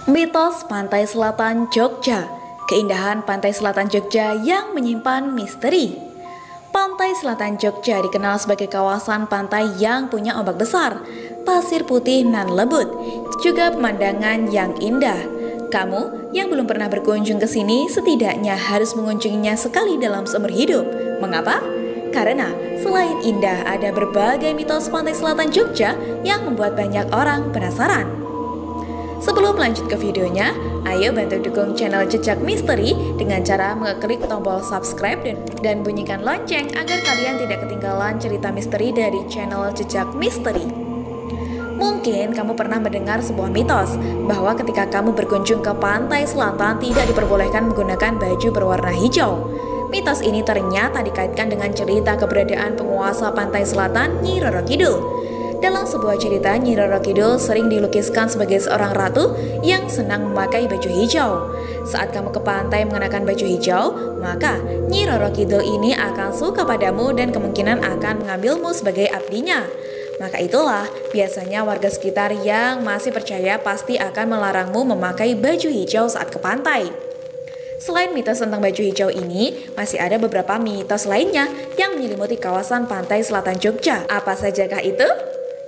Mitos Pantai Selatan Jogja. Keindahan Pantai Selatan Jogja yang menyimpan misteri. Pantai Selatan Jogja dikenal sebagai kawasan pantai yang punya ombak besar, pasir putih nan lembut, juga pemandangan yang indah. Kamu yang belum pernah berkunjung ke sini setidaknya harus mengunjunginya sekali dalam seumur hidup. Mengapa? Karena selain indah, ada berbagai mitos Pantai Selatan Jogja yang membuat banyak orang penasaran. Sebelum lanjut ke videonya, ayo bantu dukung channel Jejak Misteri dengan cara mengeklik tombol subscribe dan bunyikan lonceng agar kalian tidak ketinggalan cerita misteri dari channel Jejak Misteri. Mungkin kamu pernah mendengar sebuah mitos bahwa ketika kamu berkunjung ke pantai selatan tidak diperbolehkan menggunakan baju berwarna hijau. Mitos ini ternyata dikaitkan dengan cerita keberadaan penguasa pantai selatan Nyi Roro Kidul. Dalam sebuah cerita, Nyi Roro Kidul sering dilukiskan sebagai seorang ratu yang senang memakai baju hijau. Saat kamu ke pantai mengenakan baju hijau, maka Nyi Roro Kidul ini akan suka padamu dan kemungkinan akan mengambilmu sebagai abdinya. Maka itulah biasanya warga sekitar yang masih percaya pasti akan melarangmu memakai baju hijau saat ke pantai. Selain mitos tentang baju hijau ini, masih ada beberapa mitos lainnya yang menyelimuti kawasan pantai selatan Jogja. Apa sajakah itu?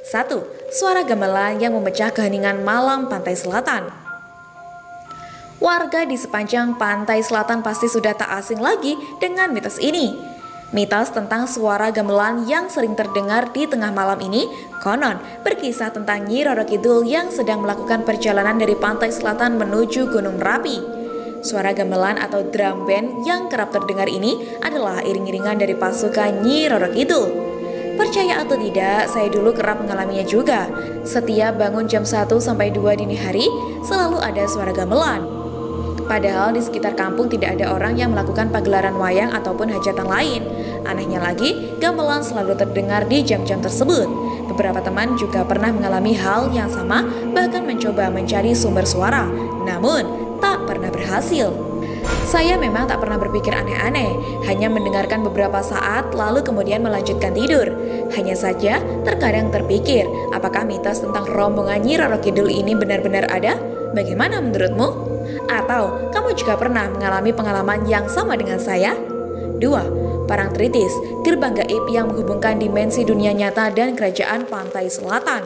1. Suara gamelan yang memecah keheningan malam pantai selatan. Warga di sepanjang pantai selatan pasti sudah tak asing lagi dengan mitos ini. Mitos tentang suara gamelan yang sering terdengar di tengah malam ini konon berkisah tentang Nyi Roro Kidul yang sedang melakukan perjalanan dari pantai selatan menuju Gunung Merapi. Suara gamelan atau drum band yang kerap terdengar ini adalah iring-iringan dari pasukan Nyi Roro Kidul. Percaya atau tidak, saya dulu kerap mengalaminya juga. Setiap bangun jam 1 sampai 2 dini hari, selalu ada suara gamelan. Padahal di sekitar kampung tidak ada orang yang melakukan pagelaran wayang ataupun hajatan lain. Anehnya lagi, gamelan selalu terdengar di jam-jam tersebut. Beberapa teman juga pernah mengalami hal yang sama, bahkan mencoba mencari sumber suara, namun tak pernah berhasil. Saya memang tak pernah berpikir aneh-aneh, hanya mendengarkan beberapa saat lalu kemudian melanjutkan tidur. Hanya saja terkadang terpikir, apakah mitos tentang rombongan Nyi Roro Kidul ini benar-benar ada? Bagaimana menurutmu? Atau kamu juga pernah mengalami pengalaman yang sama dengan saya? 2. Parangtritis, gerbang gaib yang menghubungkan dimensi dunia nyata dan kerajaan pantai selatan.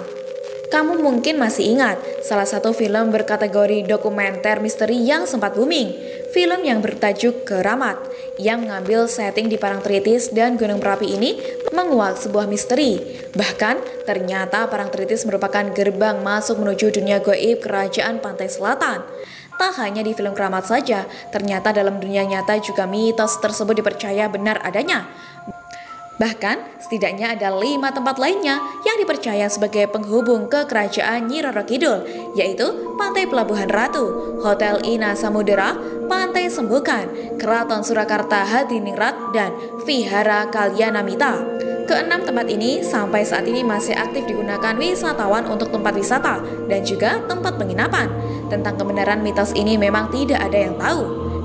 Kamu mungkin masih ingat salah satu film berkategori dokumenter misteri yang sempat booming. Film yang bertajuk Keramat, yang mengambil setting di Parangtritis dan Gunung Merapi ini menguak sebuah misteri. Bahkan ternyata Parangtritis merupakan gerbang masuk menuju dunia gaib kerajaan pantai selatan. Tak hanya di film Keramat saja, ternyata dalam dunia nyata juga mitos tersebut dipercaya benar adanya. Bahkan, setidaknya ada 5 tempat lainnya yang dipercaya sebagai penghubung ke kerajaan Nyi Roro Kidul, yaitu Pantai Pelabuhan Ratu, Hotel Ina Samudera, Pantai Sembukan, Keraton Surakarta Hadiningrat, dan Vihara Kalyanamita. Keenam tempat ini sampai saat ini masih aktif digunakan wisatawan untuk tempat wisata dan juga tempat penginapan. Tentang kebenaran mitos ini memang tidak ada yang tahu.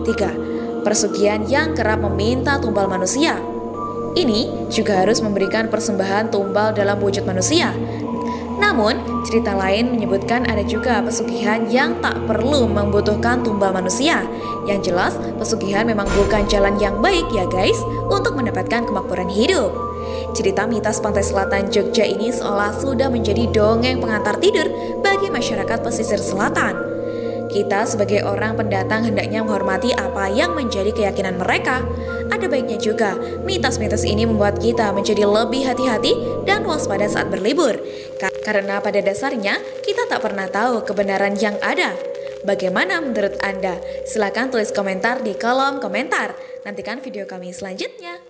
3. Persugihan yang kerap meminta tumbal manusia. Ini juga harus memberikan persembahan tumbal dalam wujud manusia. Namun, cerita lain menyebutkan ada juga pesugihan yang tak perlu membutuhkan tumbal manusia. Yang jelas, pesugihan memang bukan jalan yang baik ya guys untuk mendapatkan kemakmuran hidup. Cerita mitos Pantai Selatan Jogja ini seolah sudah menjadi dongeng pengantar tidur bagi masyarakat pesisir selatan. Kita sebagai orang pendatang hendaknya menghormati apa yang menjadi keyakinan mereka. Ada baiknya juga, mitos-mitos ini membuat kita menjadi lebih hati-hati dan waspada saat berlibur. Karena pada dasarnya, kita tak pernah tahu kebenaran yang ada. Bagaimana menurut Anda? Silakan tulis komentar di kolom komentar. Nantikan video kami selanjutnya.